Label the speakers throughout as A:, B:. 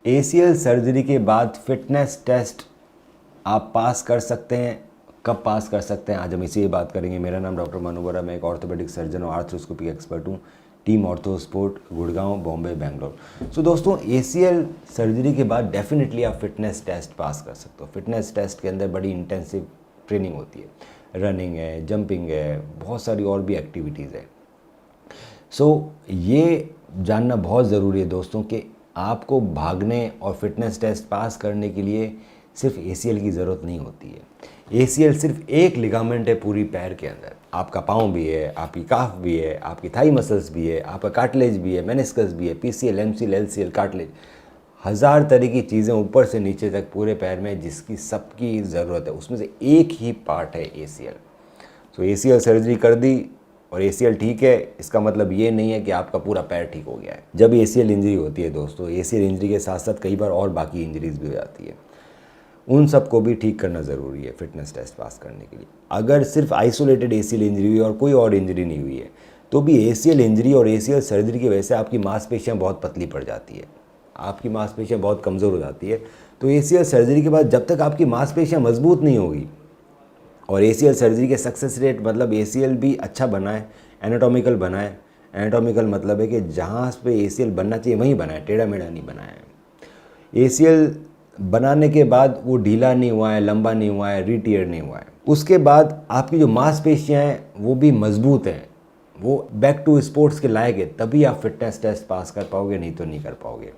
A: ACL surgery के बाद fitness test आप पास कर सकते हैं। कब पास कर सकते हैं, आज हम इसी की बात करेंगे। मेरा नाम डॉक्टर मनु वोरा, मैं एक ऑर्थोपेडिक सर्जन और आर्थ्रोस्कोपिक एक्सपर्ट हूँ। Team ortho sport, Gurgaon, Bombay, Bangalore. So दोस्तों, एसीएल सर्जरी के बाद डेफिनेटली आप फिटनेस टेस्ट पास कर सकते हो। फिटनेस टेस्ट के अंदर बड़ी इंटेंसिव ट्रेनिंग होती है, रनिंग है, जंपिंग है, बहुत सारी और भी एक्टिविटीज़ है। ये जानना बहुत ज़रूरी है दोस्तों कि आपको भागने और फिटनेस टेस्ट पास करने के लिए सिर्फ एसीएल की ज़रूरत नहीं होती है। एसीएल सिर्फ एक लिगामेंट है पूरी पैर के अंदर। आपका पाँव भी है, आपकी काफ भी है, आपकी थाई मसल्स भी है, आपका कार्टिलेज भी है, मेनिस्कस भी है, पीसीएल, एमसीएल, एलसीएल, कार्टिलेज, हज़ार तरह की चीज़ें ऊपर से नीचे तक पूरे पैर में जिसकी सबकी ज़रूरत है, उसमें से एक ही पार्ट है एसीएल। एसीएल सर्जरी कर दी और एसीएल ठीक है, इसका मतलब ये नहीं है कि आपका पूरा पैर ठीक हो गया है। जब एसीएल इंजरी होती है दोस्तों, एसीएल इंजरी के साथ साथ कई बार और बाकी इंजरीज भी हो जाती है। उन सब को भी ठीक करना ज़रूरी है फिटनेस टेस्ट पास करने के लिए। अगर सिर्फ आइसोलेटेड एसीएल इंजरी हुई और कोई और इंजरी नहीं हुई है, तो भी एसीएल इंजरी और एसीएल सर्जरी की वजह से आपकी मांसपेशियाँ बहुत पतली पड़ जाती है, आपकी मांसपेशियाँ बहुत कमज़ोर हो जाती है। तो एसीएल सर्जरी के बाद जब तक आपकी मांसपेशियाँ मजबूत नहीं होगी, और एसीएल सर्जरी के सक्सेस रेट मतलब एसीएल भी अच्छा बनाए, एनाटॉमिकल बनाए। एनाटॉमिकल मतलब है कि जहाँ पे एसीएल बनना चाहिए वहीं बनाए, टेढ़ा मेढ़ा नहीं बनाया है। एसीएल बनाने के बाद वो ढीला नहीं हुआ है, लंबा नहीं हुआ है, रीटियर नहीं हुआ है, उसके बाद आपकी जो मांसपेशियाँ हैं वो भी मजबूत हैं, वो बैक टू स्पोर्ट्स के लायक है, तभी आप फिटनेस टेस्ट पास कर पाओगे, नहीं तो नहीं कर पाओगे।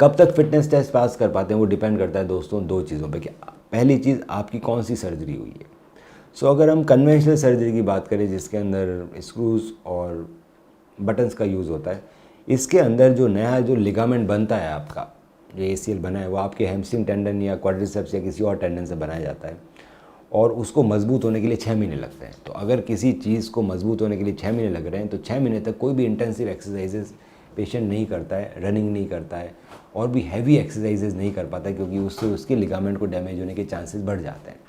A: कब तक फिटनेस टेस्ट पास कर पाते हैं वो डिपेंड करता है दोस्तों दो चीज़ों पे कि पहली चीज़ आपकी कौन सी सर्जरी हुई है। अगर हम कन्वेंशनल सर्जरी की बात करें जिसके अंदर स्क्रूज और बटन्स का यूज़ होता है, इसके अंदर जो नया जो लिगामेंट बनता है, आपका जो एसीएल बना है वो आपके हैमस्ट्रिंग टेंडन या क्वाड्रिसेप्स या किसी और टेंडन से बनाया जाता है, और उसको मजबूत होने के लिए 6 महीने लगते हैं। तो अगर किसी चीज़ को मजबूत होने के लिए 6 महीने लग रहे हैं, तो 6 महीने तक कोई भी इंटेंसिव एक्सरसाइजेज पेशेंट नहीं करता है, रनिंग नहीं करता है, और भी हैवी एक्सरसाइजेज नहीं कर पाता है, क्योंकि उससे उसके लिगामेंट को डैमेज होने के चांसेस बढ़ जाते हैं।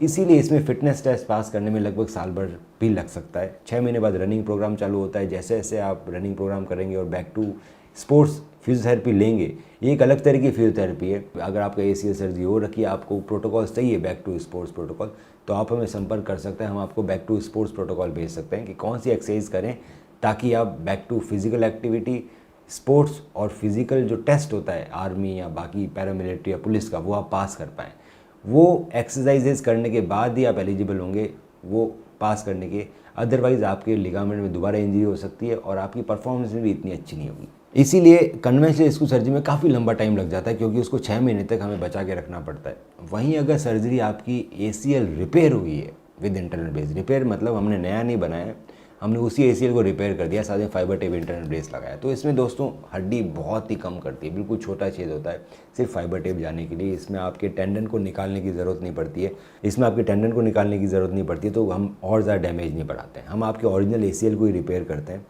A: इसीलिए इसमें फिटनेस टेस्ट पास करने में लगभग साल भर भी लग सकता है। 6 महीने बाद रनिंग प्रोग्राम चालू होता है। जैसे जैसे आप रनिंग प्रोग्राम करेंगे और बैक टू स्पोर्ट्स फिजियोथेरेपी लेंगे, ये एक अलग तरह की फिजियोथेरेपी है। अगर आपका एसीएल सर्जरी हो रखी है, आपको प्रोटोकॉल चाहिए बैक टू स्पोर्ट्स प्रोटोकॉल, तो आप हमें संपर्क कर सकते हैं। हम आपको बैक टू स्पोर्ट्स प्रोटोकॉल भेज सकते हैं कि कौन सी एक्सरसाइज करें ताकि आप back to physical activity, sports और फिजिकल जो टेस्ट होता है आर्मी या बाकी पैरामिलिट्री या पुलिस का, वो आप पास कर पाएँ। वो एक्सरसाइजेज करने के बाद ही आप एलिजिबल होंगे वो पास करने के, अदरवाइज़ आपके लिगामेंट में दोबारा इंजरी हो सकती है और आपकी परफॉर्मेंस भी इतनी अच्छी नहीं होगी। इसीलिए कन्वेंशनल स्क्रू सर्जरी में काफ़ी लंबा टाइम लग जाता है, क्योंकि उसको 6 महीने तक हमें बचा के रखना पड़ता है। वहीं अगर सर्जरी आपकी एसीएल रिपेयर हुई है विद इंटरनल ब्रेस, रिपेयर मतलब हमने नया नहीं बनाया है, हमने उसी एसीएल को रिपेयर कर दिया, साथ में फाइबर टेप इंटरनल ब्रेस लगाया, तो इसमें दोस्तों हड्डी बहुत ही कम करती है, बिल्कुल छोटा छेद होता है सिर्फ फाइबर टेप जाने के लिए। इसमें आपके टेंडन को निकालने की ज़रूरत नहीं पड़ती है, तो हम और ज़्यादा डैमेज नहीं बढ़ाते हैं। हम आपके ओरिजिनल एसीएल को ही रिपेयर करते हैं।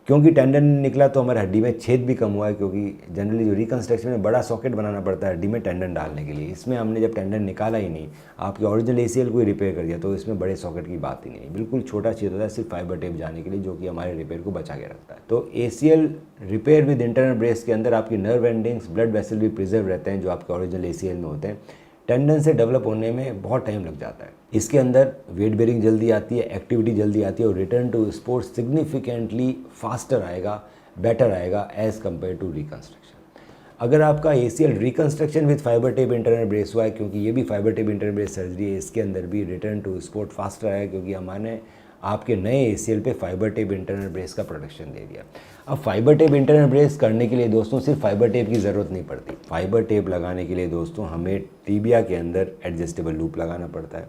A: क्योंकि टेंडन निकला तो हमारे हड्डी में छेद भी कम हुआ है, क्योंकि जनरली जो रिकन्स्ट्रक्शन में बड़ा सॉकेट बनाना पड़ता है हड्डी में टेंडन डालने के लिए। इसमें हमने जब टेंडन निकाला ही नहीं, आपके ओरिजिनल एसीएल को ही रिपेयर कर दिया, तो इसमें बड़े सॉकेट की बात ही नहीं, बिल्कुल छोटा छेद होता है सिर्फ फाइबर टेप जाने के लिए, जो कि हमारे रिपेयर को बचा के रखता है। तो ACL repair with internal brace के अंदर आपकी नर्व एंडिंग्स, ब्लड वेसल भी प्रिजर्व रहते हैं जो आपके ओरिजिनल एसीएल में होते हैं। टेंडन से डेवलप होने में बहुत टाइम लग जाता है। इसके अंदर वेट बेरिंग जल्दी आती है, एक्टिविटी जल्दी आती है, और return to sports significantly faster आएगा, बेटर आएगा एज़ कम्पेयर टू रिकन्स्ट्रक्शन। अगर आपका ACL reconstruction with fibre tape internal brace हुआ है, क्योंकि ये भी fibre tape internal brace surgery है, इसके अंदर भी रिटर्न टू स्पोर्ट फास्टर आएगा, क्योंकि हमारे आपके नए एसीएल पे फाइबर टेप इंटरनल ब्रेस का प्रोटेक्शन दे दिया। अब फाइबर टेप इंटरनल ब्रेस करने के लिए दोस्तों सिर्फ फाइबर टेप की ज़रूरत नहीं पड़ती। फाइबर टेप लगाने के लिए दोस्तों हमें टीबिया के अंदर एडजस्टेबल लूप लगाना पड़ता है,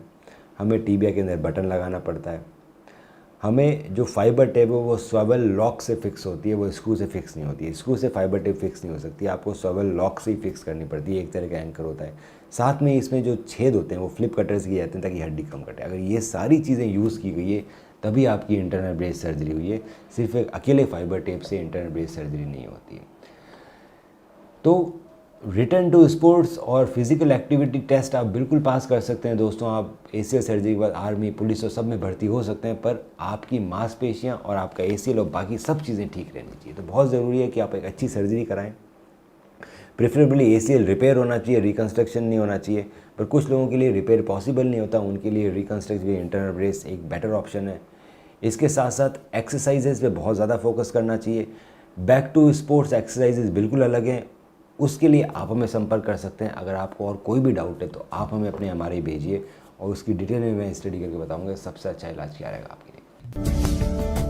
A: हमें टीबिया के अंदर बटन लगाना पड़ता है, हमें जो फाइबर टेप है वो स्वेबल लॉक से फिक्स होती है, वो स्क्रू से फिक्स नहीं होती है। स्क्रू से फाइबर टेप फिक्स नहीं हो सकती, आपको स्वेबल लॉक से ही फिक्स करनी पड़ती है, एक तरह का एंकर होता है। साथ में इसमें जो छेद होते हैं वो फ्लिप कटर्स किए जाते हैं ताकि हड्डी कम कटे। अगर ये सारी चीज़ें यूज़ की गई है तभी आपकी इंटरनल ब्रेस सर्जरी हुई है, सिर्फ एक अकेले फाइबर टेप से इंटरनल ब्रेस सर्जरी नहीं होती है। तो रिटर्न टू स्पोर्ट्स और फिजिकल एक्टिविटी टेस्ट आप बिल्कुल पास कर सकते हैं दोस्तों। आप एसीएल सर्जरी के बाद आर्मी, पुलिस और सब में भर्ती हो सकते हैं, पर आपकी मांसपेशियां और आपका एसीएल और बाकी सब चीज़ें ठीक रहनी चाहिए। तो बहुत ज़रूरी है कि आप एक अच्छी सर्जरी कराएं। प्रेफरेबली ACL रिपेयर होना चाहिए, रिकन्स्ट्रक्शन नहीं होना चाहिए। पर कुछ लोगों के लिए रिपेयर पॉसिबल नहीं होता, उनके लिए रिकन्स्ट्रक्ट भी इंटरनल ब्रेस एक बेटर ऑप्शन है। इसके साथ साथ एक्सरसाइजेज पे बहुत ज़्यादा फोकस करना चाहिए। बैक टू स्पोर्ट्स एक्सरसाइजेज बिल्कुल अलग हैं, उसके लिए आप हमें संपर्क कर सकते हैं। अगर आपको और कोई भी डाउट है तो आप हमें अपने MRI भेजिए और उसकी डिटेल में मैं स्टडी करके बताऊंगा सबसे अच्छा इलाज क्या रहेगा आपके लिए।